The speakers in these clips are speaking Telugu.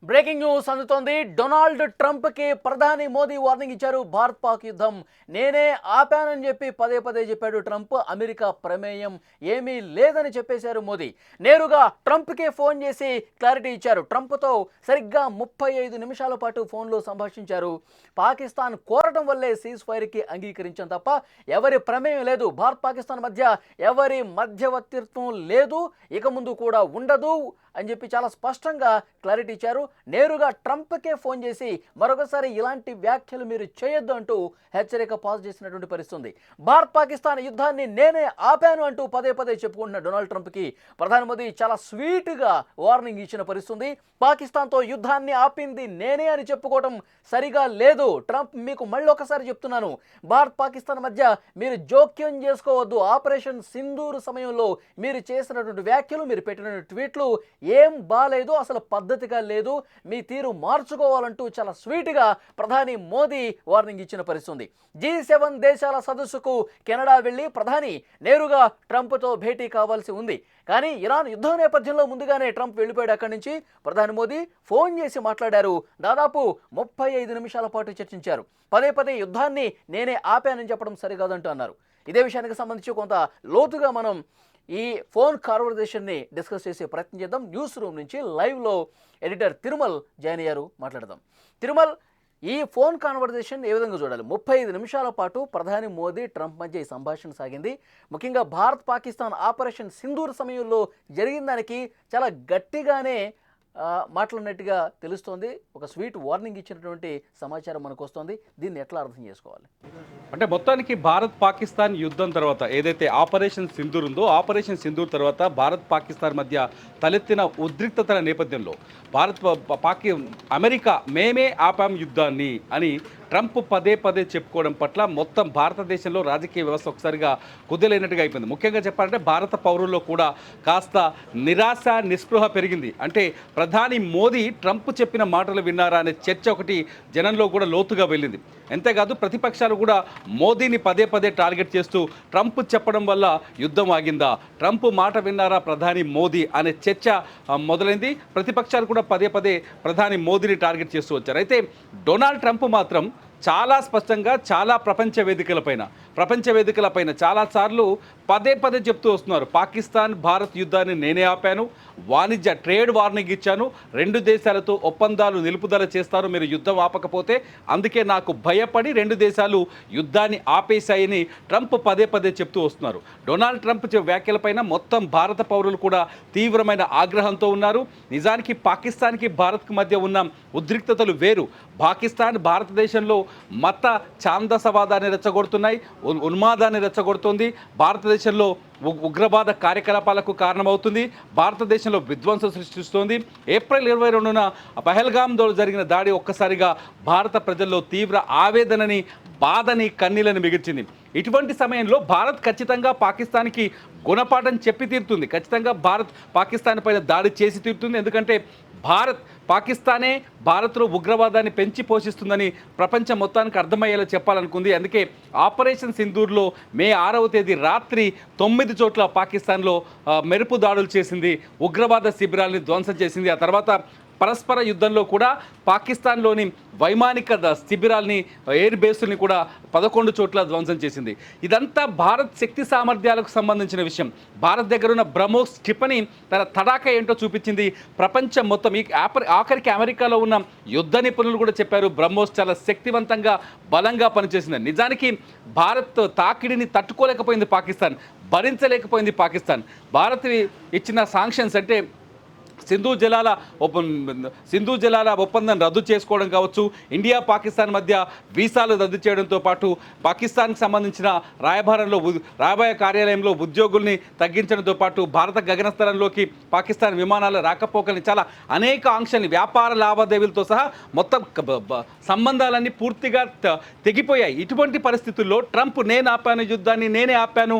బ్రేకింగ్ న్యూస్ అందుతోంది. డొనాల్డ్ ట్రంప్ కి ప్రధాని మోదీ వార్నింగ్ ఇచ్చారు. భారత్ పాక్ యుద్ధం నేనే ఆపానని చెప్పి పదే పదే చెప్పాడు ట్రంప్. అమెరికా ప్రమేయం ఏమీ లేదని చెప్పేశారు మోదీ. నేరుగా ట్రంప్ కే ఫోన్ చేసి క్లారిటీ ఇచ్చారు. ట్రంప్ తో సరిగ్గా 35 నిమిషాల పాటు ఫోన్లో సంభాషించారు. పాకిస్తాన్ కోరటం వల్లే సీజ్ ఫైర్ కి అంగీకరించాం తప్ప ఎవరి ప్రమేయం లేదు. భారత్ పాకిస్తాన్ మధ్య ఎవరి మధ్యవర్తిత్వం లేదు, ఇక ముందు కూడా ఉండదు అని చెప్పి చాలా స్పష్టంగా క్లారిటీ ఇచ్చారు. నేరుగా ట్రంప్కే ఫోన్ చేసి మరొకసారి ఇలాంటి వ్యాఖ్యలు మీరు చేయొద్దు అంటూ హెచ్చరిక పాస్ చేసినటువంటి పరిస్థితుంది. భారత్ పాకిస్తాన్ యుద్ధాన్ని నేనే ఆపాను అంటూ పదే పదే చెప్పుకుంటున్న డొనాల్డ్ ట్రంప్కి ప్రధాని మోదీ చాలా స్వీట్గా వార్నింగ్ ఇచ్చిన పరిస్థితుంది. పాకిస్తాన్తో యుద్ధాన్ని ఆపింది నేనే అని చెప్పుకోవడం సరిగా లేదు. ట్రంప్ మీకు మళ్ళీ ఒకసారి చెప్తున్నాను, భారత్ పాకిస్తాన్ మధ్య మీరు జోక్యం చేసుకోవద్దు. ఆపరేషన్ సింధూర్ సమయంలో మీరు చేసినటువంటి వ్యాఖ్యలు, మీరు పెట్టిన ట్వీట్లు ఏం బాలేదు, అసలు పద్ధతిగా లేదు, మీ తీరు మార్చుకోవాలంటూ చాలా స్వీట్గా ప్రధాని మోదీ వార్నింగ్ ఇచ్చిన పరిస్థితుంది. G7 దేశాల సదస్సుకు కెనడా వెళ్ళి ప్రధాని నేరుగా ట్రంప్తో భేటీ కావాల్సి ఉంది. కానీ ఇరాన్ యుద్ధం నేపథ్యంలో ముందుగానే ట్రంప్ వెళ్ళిపోయాడు. అక్కడి నుంచి ప్రధాని మోదీ ఫోన్ చేసి మాట్లాడారు. దాదాపు 35 నిమిషాల పాటు చర్చించారు. పదే పదే యుద్ధాన్ని నేనే ఆపానని చెప్పడం సరికాదంటూ అన్నారు. ఇదే విషయానికి సంబంధించి కొంత లోతుగా మనం ఈ ఫోన్ కాన్వర్జేషన్ని డిస్కస్ చేసే ప్రయత్నం చేద్దాం. న్యూస్ రూమ్ నుంచి లైవ్లో ఎడిటర్ తిరుమల్ జాయిన్ అయ్యారు, మాట్లాడదాం. తిరుమల్, ఈ ఫోన్ కాన్వర్జేషన్ ఏ విధంగా చూడాలి? 35 నిమిషాల పాటు ప్రధాని మోదీ ట్రంప్ మధ్య ఈ సంభాషణ సాగింది. ముఖ్యంగా భారత్ పాకిస్తాన్ ఆపరేషన్ సింధూర్ సమయంలో జరిగిన దానికి చాలా గట్టిగానే మాట్లాడినట్టుగా తెలుస్తోంది. ఒక స్వీట్ వార్నింగ్ ఇచ్చినటువంటి సమాచారం మనకు వస్తుంది. దీన్ని ఎట్లా అర్థం చేసుకోవాలి? అంటే మొత్తానికి భారత్ పాకిస్తాన్ యుద్ధం తర్వాత ఏదైతే ఆపరేషన్ సింధూర్ ఉందో, ఆపరేషన్ సింధూర్ తర్వాత భారత్ పాకిస్తాన్ మధ్య తలెత్తిన ఉద్రిక్తతల నేపథ్యంలో అమెరికా మేమే ఆపాం యుద్ధాన్ని అని ట్రంప్ పదే పదే చెప్పుకోవడం పట్ల మొత్తం భారతదేశంలో రాజకీయ వ్యవస్థ ఒకసారిగా కుదలేనట్టుగా అయిపోయింది. ముఖ్యంగా చెప్పాలంటే భారత పౌరుల్లో కూడా కాస్త నిరాశ నిస్పృహ పెరిగింది. అంటే ప్రధాని మోదీ ట్రంప్ చెప్పిన మాటలు విన్నారా అనే చర్చ ఒకటి జనంలో కూడా లోతుగా వెళ్ళింది. అంతేకాదు ప్రతిపక్షాలు కూడా మోదీని పదే పదే టార్గెట్ చేస్తూ ట్రంప్ చెప్పడం వల్ల యుద్ధం ఆగిందా, ట్రంప్ మాట విన్నారా ప్రధాని మోదీ అనే చర్చ మొదలైంది. ప్రతిపక్షాలు కూడా పదే పదే ప్రధాని మోదీని టార్గెట్ చేస్తూ వచ్చారు. అయితే డొనాల్డ్ ట్రంప్ మాత్రం చాలా స్పష్టంగా చాలా ప్రపంచ వేదికలపైన చాలాసార్లు పదే పదే చెప్తూ వస్తున్నారు, పాకిస్తాన్ భారత్ యుద్ధాన్ని నేనే ఆపాను, వాణిజ్య ట్రేడ్ వార్నింగ్ ఇచ్చాను, 2 దేశాలతో ఒప్పందాలు నిలుపుదల చేస్తారు మీరు యుద్ధం ఆపకపోతే, అందుకే నాకు భయపడి 2 దేశాలు యుద్ధాన్ని ఆపేశాయని ట్రంప్ పదే పదే చెప్తూ వస్తున్నారు. డొనాల్డ్ ట్రంప్ వ్యాఖ్యలపైన మొత్తం భారత పౌరులు కూడా తీవ్రమైన ఆగ్రహంతో ఉన్నారు. నిజానికి పాకిస్తాన్కి భారత్కి మధ్య ఉన్న ఉద్రిక్తతలు వేరు. పాకిస్తాన్ భారతదేశంలో మత ఛాందసవాదాన్ని రెచ్చగొడుతున్నాయి, ఉన్మాదాన్ని రెచ్చగొడుతుంది, భారతదేశంలో ఉగ్రవాద కార్యకలాపాలకు కారణమవుతుంది, భారతదేశంలో విధ్వంసం సృష్టిస్తోంది. ఏప్రిల్ 22న పహల్గామ్లో జరిగిన దాడి ఒక్కసారిగా భారత ప్రజల్లో తీవ్ర ఆవేదనని, బాధని, కన్నీళ్ళని మిగిల్చింది. ఇటువంటి సమయంలో భారత్ ఖచ్చితంగా పాకిస్తాన్కి గుణపాఠం చెప్పి తీరుతుంది. ఖచ్చితంగా భారత్ పాకిస్తాన్ పైన దాడి చేసి తీరుతుంది. ఎందుకంటే పాకిస్తానే భారత్లో ఉగ్రవాదాన్ని పెంచి పోషిస్తుందని ప్రపంచం మొత్తానికి అర్థమయ్యేలా చెప్పాలనుకుంది. అందుకే ఆపరేషన్ సింధూర్లో మే 6వ తేదీ రాత్రి 9 చోట్ల పాకిస్తాన్లో మెరుపు దాడులు చేసింది, ఉగ్రవాద శిబిరాల్ని ధ్వంసం చేసింది. ఆ తర్వాత పరస్పర యుద్ధంలో కూడా పాకిస్తాన్లోని వైమానిక శిబిరాల్ని, ఎయిర్ బేసుల్ని కూడా 11 చోట్ల ధ్వంసం చేసింది. ఇదంతా భారత్ శక్తి సామర్థ్యాలకు సంబంధించిన విషయం. భారత్ దగ్గర ఉన్న బ్రహ్మోస్ క్షిపణి తన తడాక ఏంటో చూపించింది. ప్రపంచం మొత్తం ఆఖరికి అమెరికాలో ఉన్న యుద్ధ నిపుణులు కూడా చెప్పారు బ్రహ్మోస్ చాలా శక్తివంతంగా, బలంగా పనిచేసింది. నిజానికి భారత్ తాకిడిని తట్టుకోలేకపోయింది పాకిస్తాన్, భరించలేకపోయింది పాకిస్తాన్. భారత్ ఇచ్చిన సాంక్షన్స్ అంటే సింధు జలాల ఒప్పందం రద్దు చేసుకోవడం కావచ్చు, ఇండియా పాకిస్తాన్ మధ్య వీసాలు రద్దు చేయడంతో పాటు పాకిస్తాన్కి సంబంధించిన రాయబార కార్యాలయంలో ఉద్యోగుల్ని తగ్గించడంతో పాటు భారత గగనస్థలంలోకి పాకిస్తాన్ విమానాల రాకపోకల్ని, చాలా అనేక ఆంక్షల్ని, వ్యాపార లావాదేవీలతో సహా మొత్తం సంబంధాలన్నీ పూర్తిగా తెగిపోయాయి. ఇటువంటి పరిస్థితుల్లో ట్రంప్ నేను ఆపాను యుద్ధాన్ని, నేనే ఆపాను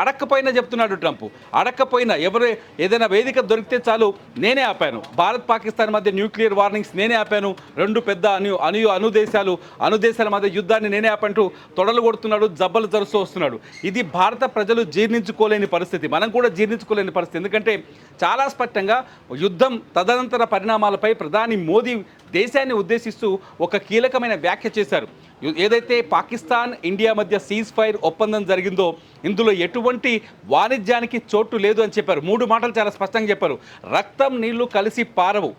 అడక్కపోయినా చెప్తున్నాడు ట్రంప్. అడక్కపోయినా ఎవరు ఏదైనా వేదిక దొరికితే చాలు నేనే ఆపాను, భారత్ పాకిస్తాన్ మధ్య న్యూక్లియర్ వార్నింగ్స్ నేనే ఆపాను, రెండు పెద్ద అణుదేశాల మధ్య యుద్ధాన్ని నేనే ఆపంటూ తొడలు కొడుతున్నాడు, జబ్బలు జరుస్తూ వస్తున్నాడు. ఇది భారత ప్రజలు జీర్ణించుకోలేని పరిస్థితి, మనం కూడా జీర్ణించుకోలేని పరిస్థితి. ఎందుకంటే చాలా స్పష్టంగా యుద్ధం తదనంతర పరిణామాలపై ప్రధాని మోదీ దేశాన్ని ఉద్దేశిస్తూ ఒక కీలకమైన వ్యాఖ్య చేశారు. ఏదైతే పాకిస్తాన్ ఇండియా మధ్య సీజ్ ఫైర్ ఒప్పందం జరిగిందో ఇందులో ఎటువంటి వాణిజ్యానికి చోటు లేదు అని చెప్పారు. 3 మాటలు చాలా స్పష్టంగా చెప్పారు. రక్తం నీళ్లు కలిసి పారవు,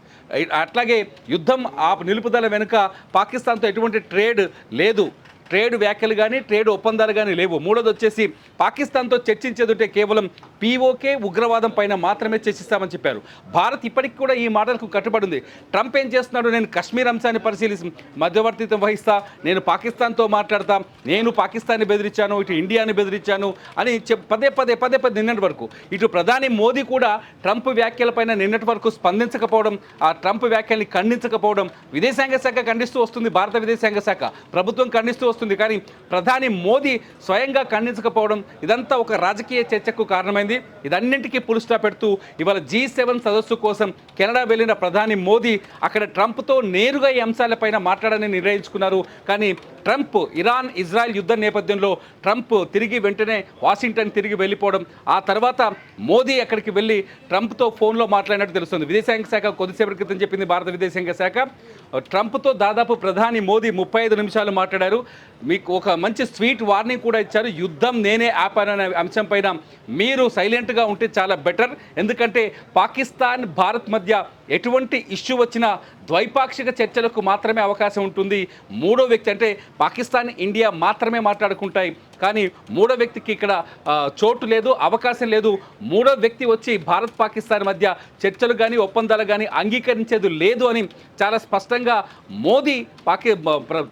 అట్లాగే యుద్ధం ఆ నిలుపుదల వెనుక పాకిస్తాన్తో ఎటువంటి ట్రేడ్ లేదు, ట్రేడ్ వ్యాఖ్యలు కానీ ట్రేడ్ ఒప్పందాలు కానీ లేవు. మూడోది వచ్చేసి పాకిస్తాన్తో చర్చించేదంటే కేవలం పీఓకే ఉగ్రవాదం పైన మాత్రమే చర్చిస్తామని చెప్పారు. భారత్ ఇప్పటికి కూడా ఈ మాటలకు కట్టుబడి ఉంది. ట్రంప్ ఏం చేస్తున్నాడు, నేను కశ్మీర్ అంశాన్ని పరిశీలిసి మధ్యవర్తిత్వం వహిస్తా, నేను పాకిస్తాన్తో మాట్లాడతా, నేను పాకిస్తాన్ని బెదిరించాను, ఇటు ఇండియాని బెదిరించాను అని పదే పదే నిన్నటి వరకు ఇటు ప్రధాని మోదీ కూడా ట్రంప్ వ్యాఖ్యలపైన నిన్నటి వరకు స్పందించకపోవడం, ఆ ట్రంప్ వ్యాఖ్యల్ని ఖండించకపోవడం విదేశాంగ శాఖ ఖండిస్తూ వస్తుంది, భారత విదేశాంగ శాఖ ప్రభుత్వం ఖండిస్తూ వస్తుంది. కానీ ప్రధాని మోదీ స్వయంగా ఖండించకపోవడం ఇదంతా ఒక రాజకీయ చర్చకు కారణమైంది. ఇదన్నింటికీ ఫుల్ స్టాప్ పెడుతూ ఇవాళ G7 సదస్సు కోసం కెనడా వెళ్ళిన ప్రధాని మోదీ అక్కడ ట్రంప్తో నేరుగా ఈ అంశాలపైన మాట్లాడాలని నిర్ణయించుకున్నారు. కానీ ట్రంప్ ఇరాన్ ఇజ్రాయెల్ యుద్ధ నేపథ్యంలో ట్రంప్ వెంటనే వాషింగ్టన్ తిరిగి వెళ్ళిపోవడం, ఆ తర్వాత మోదీ అక్కడికి వెళ్ళి ట్రంప్తో ఫోన్లో మాట్లాడినట్టు తెలుస్తుంది. విదేశాంగ శాఖ కొద్దిసేపటి క్రితం చెప్పింది భారత విదేశాంగ శాఖ, ట్రంప్తో దాదాపు ప్రధాని మోదీ 35 నిమిషాలు మాట్లాడారు. మీకు ఒక మంచి స్వీట్ వార్నింగ్ కూడా ఇచ్చారు. యుద్ధం నేనే ఆపాను అనే అంశం పైన మీరు సైలెంట్గా ఉంటే చాలా బెటర్. ఎందుకంటే పాకిస్తాన్ భారత్ మధ్య ఎటువంటి ఇష్యూ వచ్చినా ద్వైపాక్షిక చర్చలకు మాత్రమే అవకాశం ఉంటుంది. మూడో వ్యక్తి అంటే పాకిస్తాన్ ఇండియా మాత్రమే మాట్లాడుకుంటాయి, కానీ మూడో వ్యక్తికి ఇక్కడ చోటు లేదు, అవకాశం లేదు. మూడో వ్యక్తి వచ్చి భారత్ పాకిస్తాన్ మధ్య చర్చలు కానీ ఒప్పందాలు కానీ అంగీకరించేది లేదు అని చాలా స్పష్టంగా మోదీ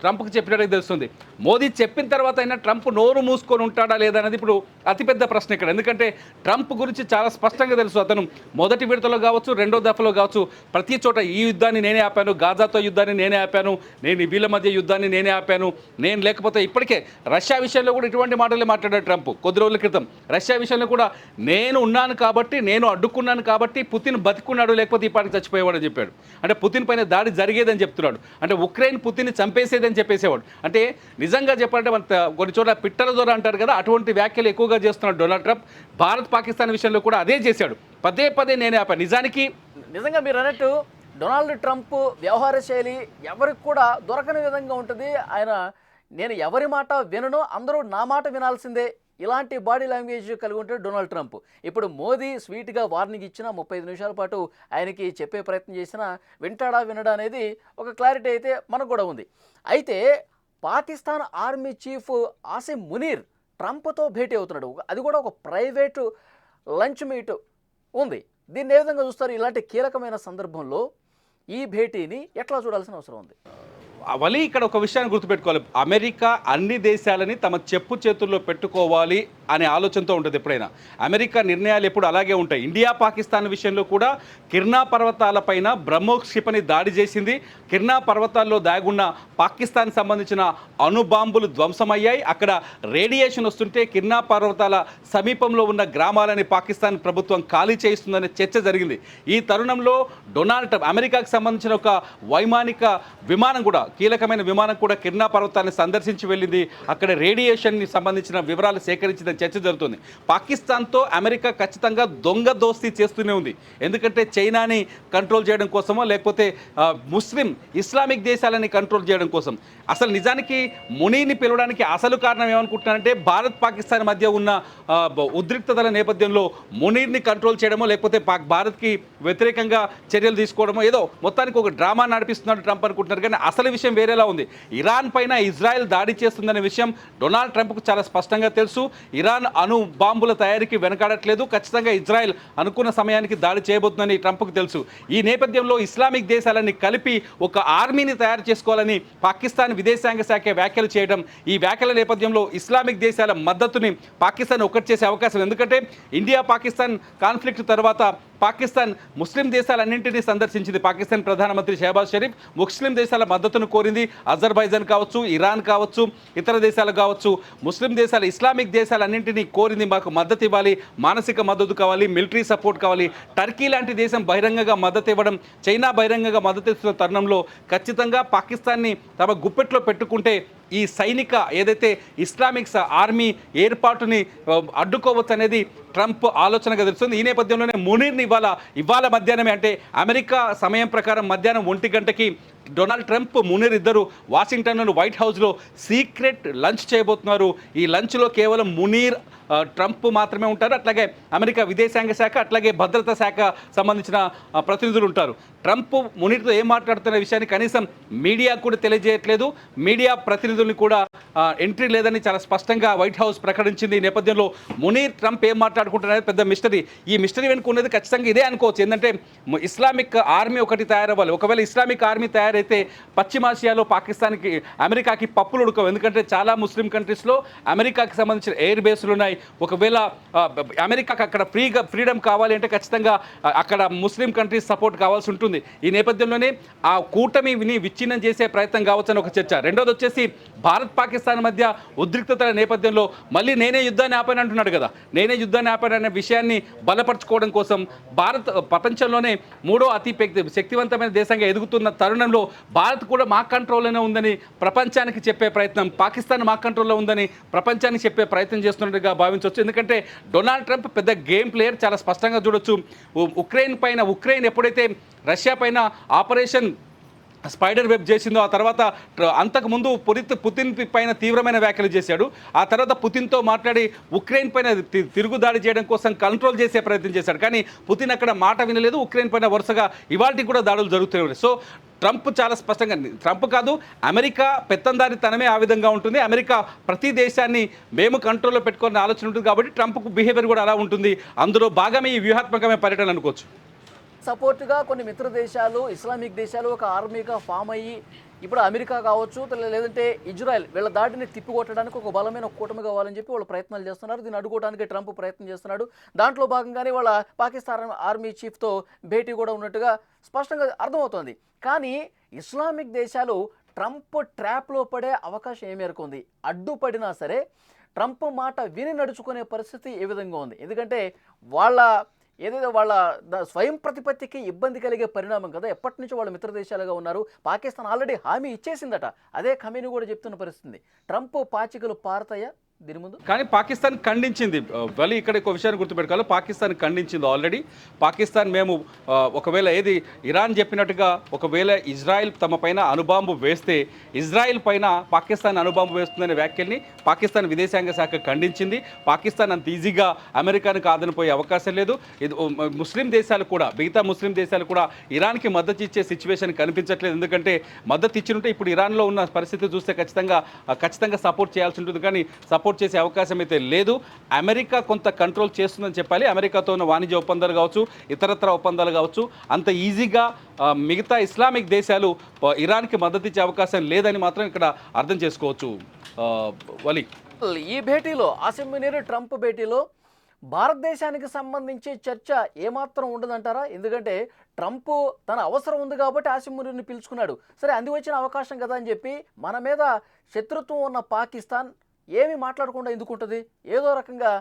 ట్రంప్కి చెప్పినట్టు తెలుస్తుంది. మోదీ చెప్పిన తర్వాత అయినా ట్రంప్ నోరు మూసుకొని ఉంటాడా లేదా అనేది ఇప్పుడు అతిపెద్ద ప్రశ్న ఇక్కడ. ఎందుకంటే ట్రంప్ గురించి చాలా స్పష్టంగా తెలుసు. అతను మొదటి విడతలో కావచ్చు, రెండో దఫలో కావచ్చు, ప్రతి చోట ఈ యుద్ధాన్ని నేనే ఆపాను, గాజాతో యుద్ధాన్ని నేనే ఆపాను, నేను వీళ్ళ మధ్య యుద్ధాన్ని నేనే ఆపాను, నేను లేకపోతే ఇప్పటికే రష్యా విషయంలో కూడా ఇటువంటి మాటలే మాట్లాడాడు ట్రంప్ కొద్ది రోజుల క్రితం. రష్యా విషయంలో కూడా నేను ఉన్నాను కాబట్టి, నేను అడ్డుకున్నాను కాబట్టి పుతిన్ బతికున్నాడు, లేకపోతే ఇప్పటికి చచ్చిపోయేవాడని చెప్పాడు. అంటే పుతిన్ పైన దాడి జరిగేదని చెప్తున్నాడు. అంటే ఉక్రెయిన్ పుతిన్ని చంపేసేదని చెప్పేసేవాడు. అంటే నిజంగా చెప్పాలంటే మన కొన్ని చోట్ల పిట్టల ద్వారా అంటారు కదా, అటువంటి వ్యాఖ్యలు ఎక్కువగా చేస్తున్నాడు డొనాల్డ్ ట్రంప్. భారత్ పాకిస్తాన్ విషయంలో కూడా అదే చేశాడు. పదే నేనే ఆపాను. నిజంగా మీరు అన్నట్టు డొనాల్డ్ ట్రంప్ వ్యవహార శైలి ఎవరికి కూడా దొరకని విధంగా ఉంటుంది. నేను ఎవరి మాట వినను, అందరూ నా మాట వినాల్సిందే, ఇలాంటి బాడీ లాంగ్వేజ్ కలిగి ఉంటాడు డొనాల్డ్ ట్రంప్. ఇప్పుడు మోదీ స్వీట్గా వార్నింగ్ ఇచ్చినా 35 నిమిషాల పాటు ఆయనకి చెప్పే ప్రయత్నం చేసినా వింటాడా వినడా అనేది ఒక క్లారిటీ అయితే మనకు కూడా ఉంది. అయితే పాకిస్తాన్ ఆర్మీ చీఫ్ ఆసిమ్ మునీర్ ట్రంప్తో భేటీ అవుతున్నాడు. అది కూడా ఒక ప్రైవేటు లంచ్ మీట్ ఉంది. దీన్ని ఏ విధంగా చూస్తారు? ఇలాంటి కీలకమైన సందర్భంలో ఈ భేటీని ఎట్లా చూడాల్సిన అవసరం ఉంది? అవలి ఇక్కడ ఒక విషయాన్ని గుర్తుపెట్టుకోవాలి. అమెరికా అన్ని దేశాలని తమ చెప్పు చేతుల్లో పెట్టుకోవాలి అనే ఆలోచనతో ఉంటుంది ఎప్పుడైనా. అమెరికా నిర్ణయాలు ఎప్పుడు అలాగే ఉంటాయి. ఇండియా పాకిస్తాన్ విషయంలో కూడా కిర్నా పర్వతాలపైన బ్రహ్మోస్ క్షిపణి దాడి చేసింది. కిర్నా పర్వతాల్లో దాగున్న పాకిస్తాన్ సంబంధించిన అణుబాంబులు ధ్వంసమయ్యాయి. అక్కడ రేడియేషన్ వస్తుంటే కిర్నా పర్వతాల సమీపంలో ఉన్న గ్రామాలని పాకిస్తాన్ ప్రభుత్వం ఖాళీ చేయిస్తుందనే చర్చ జరిగింది. ఈ తరుణంలో డొనాల్డ్ ట్రంప్ అమెరికాకు సంబంధించిన ఒక వైమానిక విమానం కూడా, కీలకమైన విమానం కూడా కిర్నా పర్వతాన్ని సందర్శించి వెళ్ళింది. అక్కడ రేడియేషన్ని సంబంధించిన వివరాలు సేకరించిన చర్చ జరుగుతుంది. పాకిస్తాన్తో అమెరికా ఖచ్చితంగా దొంగ దోస్తీ చేస్తూనే ఉంది. ఎందుకంటే చైనాని కంట్రోల్ చేయడం కోసమో, లేకపోతే ముస్లిం ఇస్లామిక్ దేశాలని కంట్రోల్ చేయడం కోసం. అసలు నిజానికి మునీని పిలవడానికి అసలు కారణం ఏమనుకుంటున్నారంటే భారత్ పాకిస్తాన్ మధ్య ఉన్న ఉద్రిక్తతల నేపథ్యంలో మునీర్ని కంట్రోల్ చేయడమో, లేకపోతే భారత్కి వ్యతిరేకంగా చర్యలు తీసుకోవడమో, ఏదో మొత్తానికి ఒక డ్రామా నడిపిస్తున్నాడు ట్రంప్ అనుకుంటున్నారు. కానీ అసలు విషయం వేరేలా ఉంది. ఇరాన్ పైన ఇజ్రాయెల్ దాడి చేస్తుందనే విషయం డొనాల్డ్ ట్రంప్కు చాలా స్పష్టంగా తెలుసు. ఇరాన్ అణు బాంబుల తయారీకి వెనకాడట్లేదు. ఖచ్చితంగా ఇజ్రాయెల్ అనుకున్న సమయానికి దాడి చేయబోతుందని ట్రంప్కు తెలుసు. ఈ నేపథ్యంలో ఇస్లామిక్ దేశాలని కలిపి ఒక ఆర్మీని తయారు చేసుకోవాలని పాకిస్తాన్ విదేశాంగ శాఖ వ్యాఖ్యలు చేయడం, ఈ వ్యాఖ్యల నేపథ్యంలో ఇస్లామిక్ దేశాల మద్దతుని పాకిస్తాన్ ఒక్కటి చేసే అవకాశం. ఎందుకంటే ఇండియా పాకిస్తాన్ కాన్ఫ్లిక్ట్ తర్వాత పాకిస్తాన్ ముస్లిం దేశాలన్నింటినీ సందర్శించింది. పాకిస్తాన్ ప్రధానమంత్రి షహబాజ్ షరీఫ్ ముస్లిం దేశాల మద్దతును కోరింది. అజర్బైజాన్ కావచ్చు, ఇరాన్ కావచ్చు, ఇతర దేశాలు కావచ్చు, ముస్లిం దేశాలు, ఇస్లామిక్ దేశాలన్నింటినీ కోరింది, మాకు మద్దతు ఇవ్వాలి, మానసిక మద్దతు కావాలి, మిలిటరీ సపోర్ట్ కావాలి. టర్కీ లాంటి దేశం బహిరంగంగా మద్దతు ఇవ్వడం, చైనా బహిరంగంగా మద్దతు ఇస్తున్న తరుణంలో ఖచ్చితంగా పాకిస్తాన్ని తమ గుప్పెట్లో పెట్టుకుంటే ఈ సైనిక ఏదైతే ఇస్లామిక్ ఆర్మీ ఏర్పాటుని అడ్డుకోవచ్చు అనేది ట్రంప్ ఆలోచనగా తెలుస్తుంది. ఈ నేపథ్యంలోనే మునీర్ని ఇవాళ మధ్యాహ్నమే, అంటే అమెరికా సమయం ప్రకారం మధ్యాహ్నం 1 గంటకి డొనాల్డ్ ట్రంప్, మునీర్ ఇద్దరు వాషింగ్టన్లోని వైట్ హౌస్లో సీక్రెట్ లంచ్ చేయబోతున్నారు. ఈ లంచ్లో కేవలం మునీర్, ట్రంప్ మాత్రమే ఉంటారు. అట్లాగే అమెరికా విదేశాంగ శాఖ, అట్లాగే భద్రతా శాఖ సంబంధించిన ప్రతినిధులు ఉంటారు. ట్రంప్ మునీర్తో ఏం మాట్లాడుతున్న విషయాన్ని కనీసం మీడియా కూడా తెలియజేయట్లేదు. మీడియా ప్రతినిధుల్ని కూడా ఎంట్రీ లేదని చాలా స్పష్టంగా వైట్ హౌస్ ప్రకటించింది. ఈ నేపథ్యంలో మునీర్, ట్రంప్ ఏం మాట్లాడుకుంటున్నారు పెద్ద మిస్టరీ. ఈ మిస్టరీ వెనుక ఉన్నది ఖచ్చితంగా ఇదే అనుకోవచ్చు. ఏంటంటే ఇస్లామిక్ ఆర్మీ ఒకటి తయారవ్వాలి. ఒకవేళ ఇస్లామిక్ ఆర్మీ తయారైతే పశ్చిమాసియాలో పాకిస్తాన్కి, అమెరికాకి పప్పులు ఉడకవు. ఎందుకంటే చాలా ముస్లిం కంట్రీస్లో అమెరికాకి సంబంధించిన ఎయిర్ బేస్లు ఉన్నాయి. ఒకవేళ అమెరికాకి అక్కడ ఫ్రీడమ్ కావాలి అంటే ఖచ్చితంగా అక్కడ ముస్లిం కంట్రీస్ సపోర్ట్ కావాల్సి ఉంటుంది. ఈ నేపథ్యంలోనే ఆ కూటమిని విచ్ఛిన్నం చేసే ప్రయత్నం కావచ్చని ఒక చర్చ. రెండోది వచ్చేసి భారత్ పాకిస్తాన్ మధ్య ఉద్రిక్తతల నేపథ్యంలో మళ్ళీ నేనే యుద్ధాన్ని ఆపాను అంటున్నాడు కదా. నేనే యుద్ధాన్ని ఆపాను అనే విషయాన్ని బలపరచుకోవడం కోసం భారత్ ప్రపంచంలోనే 3వ అతి శక్తివంతమైన దేశంగా ఎదుగుతున్న తరుణంలో భారత్ కూడా మా కంట్రోల్లోనే ఉందని ప్రపంచానికి చెప్పే ప్రయత్నం, పాకిస్తాన్ మా కంట్రోల్లో ఉందని ప్రపంచానికి చెప్పే ప్రయత్నం చేస్తున్నట్టుగా భావించవచ్చు. ఎందుకంటే డొనాల్డ్ ట్రంప్ పెద్ద గేమ్ ప్లేయర్, చాలా స్పష్టంగా చూడొచ్చు. ఉక్రెయిన్ ఎప్పుడైతే రష్యా పైన ఆపరేషన్ స్పైడర్ వెబ్ చేసిందో, ఆ తర్వాత అంతకుముందు పుతిన్ పైన తీవ్రమైన వ్యాఖ్యలు చేశాడు. ఆ తర్వాత పుతిన్తో మాట్లాడి ఉక్రెయిన్ పైన తిరుగుదాడి చేయడం కోసం కంట్రోల్ చేసే ప్రయత్నం చేశాడు. కానీ పుతిన్ అక్కడ మాట వినలేదు. ఉక్రెయిన్ పైన వరుసగా ఇవాళకి కూడా దాడులు జరుగుతున్నాయి. సో ట్రంప్ చాలా స్పష్టంగా, ట్రంప్ కాదు అమెరికా పెత్తందారితనమే ఆ విధంగా ఉంటుంది. అమెరికా ప్రతి దేశాన్ని మేము కంట్రోల్లో పెట్టుకోవాలని ఆలోచన ఉంటుంది. కాబట్టి ట్రంప్కు బిహేవియర్ కూడా అలా ఉంటుంది. అందులో భాగమే ఈ వ్యూహాత్మకమైన పర్యటన అనుకోవచ్చు. సపోర్ట్గా కొన్ని మిత్ర దేశాలు, ఇస్లామిక్ దేశాలు ఒక ఆర్మీగా ఫామ్ అయ్యి ఇప్పుడు అమెరికా కావచ్చు, లేదంటే ఇజ్రాయెల్, వీళ్ళ దాడిని తిప్పికొట్టడానికి ఒక బలమైన కూటమి కావాలని చెప్పి వాళ్ళు ప్రయత్నాలు చేస్తున్నారు. దీన్ని అడ్డుకోవడానికి ట్రంప్ ప్రయత్నం చేస్తున్నాడు. దాంట్లో భాగంగానే వాళ్ళ పాకిస్తాన్ ఆర్మీ చీఫ్తో భేటీ కూడా ఉన్నట్టుగా స్పష్టంగా అర్థమవుతోంది. కానీ ఇస్లామిక్ దేశాలు ట్రంప్ ట్రాప్లో పడే అవకాశం ఏ మేరకు ఉంది? అడ్డుపడినా సరే ట్రంప్ మాట విని నడుచుకునే పరిస్థితి ఏ విధంగా ఉంది? ఎందుకంటే ఏదైతే వాళ్ళ స్వయం ప్రతిపత్తికి ఇబ్బంది కలిగే పరిణామం కదా. ఎప్పటి నుంచో వాళ్ళు మిత్ర దేశాలుగా ఉన్నారు. పాకిస్తాన్ ఆల్రెడీ హామీ ఇచ్చేసిందట. అదే ఖమీని కూడా చెప్తున్న పరిస్థితి. ట్రంప్ పాచికలు పారతాయా దీని ముందు? కానీ పాకిస్తాన్ ఖండించింది. వలి ఇక్కడ ఒక విషయాన్ని గుర్తుపెట్టుకోవాలి. పాకిస్తాన్ ఖండించింది ఆల్రెడీ. పాకిస్తాన్ మేము ఒకవేళ ఇరాన్ చెప్పినట్టుగా ఒకవేళ ఇజ్రాయెల్ తమ పైన అణుబాంబు వేస్తే ఇజ్రాయెల్ పైన పాకిస్తాన్ అణుబాంబు వేస్తుందనే వ్యాఖ్యల్ని పాకిస్తాన్ విదేశాంగ శాఖ ఖండించింది. పాకిస్తాన్ అంత ఈజీగా అమెరికాను కాదనిపోయే అవకాశం లేదు. ముస్లిం దేశాలు కూడా, మిగతా ముస్లిం దేశాలు కూడా ఇరాన్కి మద్దతు ఇచ్చే సిచ్యువేషన్ కనిపించట్లేదు. ఎందుకంటే మద్దతు ఇచ్చినట్టే ఇప్పుడు ఇరాన్లో ఉన్న పరిస్థితి చూస్తే ఖచ్చితంగా సపోర్ట్ చేయాల్సి ఉంటుంది. కానీ సపోర్ట్ చేసే అవకాశం అయితే లేదు. అమెరికా కొంత కంట్రోల్ చేస్తుందని చెప్పాలి. అమెరికాతో ఉన్న వాణిజ్య ఒప్పందాలు కావచ్చు, ఇతరత్ర ఒప్పందాలు కావచ్చు, అంత ఈజీగా మిగతా ఇస్లామిక్ దేశాలు ఇరాన్కి మద్దతు ఇచ్చే అవకాశం లేదని మాత్రం ఇక్కడ అర్థం చేసుకోవచ్చు. వలి ఈ భేటీలో, ఆసిమ్ మునీర్ ట్రంప్ భేటీలో భారతదేశానికి సంబంధించి చర్చ ఏమాత్రం ఉండదంటారా? ఎందుకంటే ట్రంప్ తన అవసరం ఉంది కాబట్టి ఆసిమ్ మునీర్ని పిలుచుకున్నాడు. సరే, అంది వచ్చిన అవకాశం కదా అని చెప్పి మన మీద శత్రుత్వం ఉన్న పాకిస్తాన్ ఏమి మాట్లాడకుండా ఎందుకుంటుంది? ఏదో రకంగా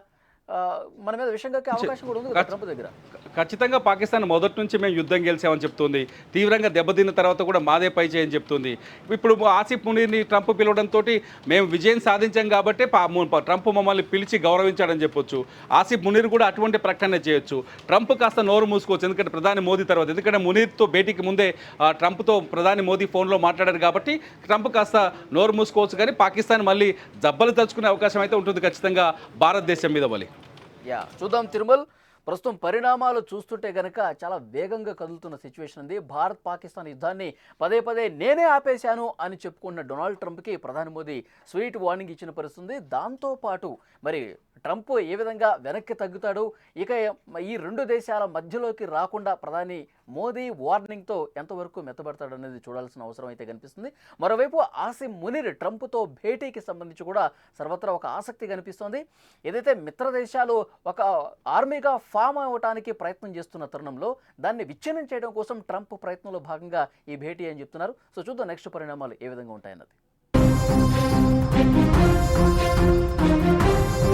మన మీద విషయం కక్కే అవకాశం కూడా ఉంది ట్రంప్ దగ్గర. ఖచ్చితంగా పాకిస్తాన్ మొదటి నుంచి మేము యుద్ధం గెలిచామని చెప్తుంది. తీవ్రంగా దెబ్బతిన్న తర్వాత కూడా మాదే పై చేయని చెప్తుంది. ఇప్పుడు ఆసిఫ్ మునీర్ని ట్రంప్ పిలవడంతో మేము విజయం సాధించాం కాబట్టి ట్రంప్ మమ్మల్ని పిలిచి గౌరవించాడని చెప్పొచ్చు. ఆసిఫ్ మునీర్ కూడా అటువంటి ప్రకటన చేయొచ్చు. ట్రంప్ కాస్త నోరు మూసుకోవచ్చు, ఎందుకంటే ప్రధాని మోదీ తర్వాత. ఎందుకంటే మునీర్తో భేటీకి ముందే ట్రంప్తో ప్రధాని మోదీ ఫోన్లో మాట్లాడారు కాబట్టి ట్రంప్ కాస్త నోరు మూసుకోవచ్చు. కానీ పాకిస్తాన్ మళ్ళీ జబ్బలు తలుచుకునే అవకాశం అయితే ఉంటుంది ఖచ్చితంగా భారతదేశం మీద. వలి చూద్దాం తిరుమల్. ప్రస్తుతం పరిణామాలు చూస్తుంటే కనుక చాలా వేగంగా కదులుతున్న సిచ్యువేషన్ ఉంది. భారత్ పాకిస్తాన్ యుద్ధాన్ని పదే నేనే ఆపేశాను అని చెప్పుకున్న డొనాల్డ్ ట్రంప్కి ప్రధాని మోదీ స్వీట్ వార్నింగ్ ఇచ్చిన పరిస్థితుంది. దాంతోపాటు మరి ట్రంప్ ఏ విధంగా వెనక్కి తగ్గుతాడు, ఇక ఈ రెండు దేశాల మధ్యలోకి రాకుండా ప్రధాని మోదీ వార్నింగ్తో ఎంతవరకు మెత్తబడతాడనేది చూడాల్సిన అవసరం అయితే కనిపిస్తుంది. మరోవైపు ఆసిమ్ మునీర్ ట్రంప్తో భేటీకి సంబంధించి కూడా సర్వత్రా ఒక ఆసక్తి కనిపిస్తోంది. ఏదైతే మిత్ర దేశాలు ఒక ఆర్మీగా ఫామ్ అవ్వడానికి ప్రయత్నం చేస్తున్న తరుణంలో దాన్ని విచ్ఛిన్నం చేయడం కోసం ట్రంప్ ప్రయత్నంలో భాగంగా ఈ భేటీ అని చెప్తున్నారు. సో చూద్దాం నెక్స్ట్ పరిణామాలు ఏ విధంగా ఉంటాయన్నది.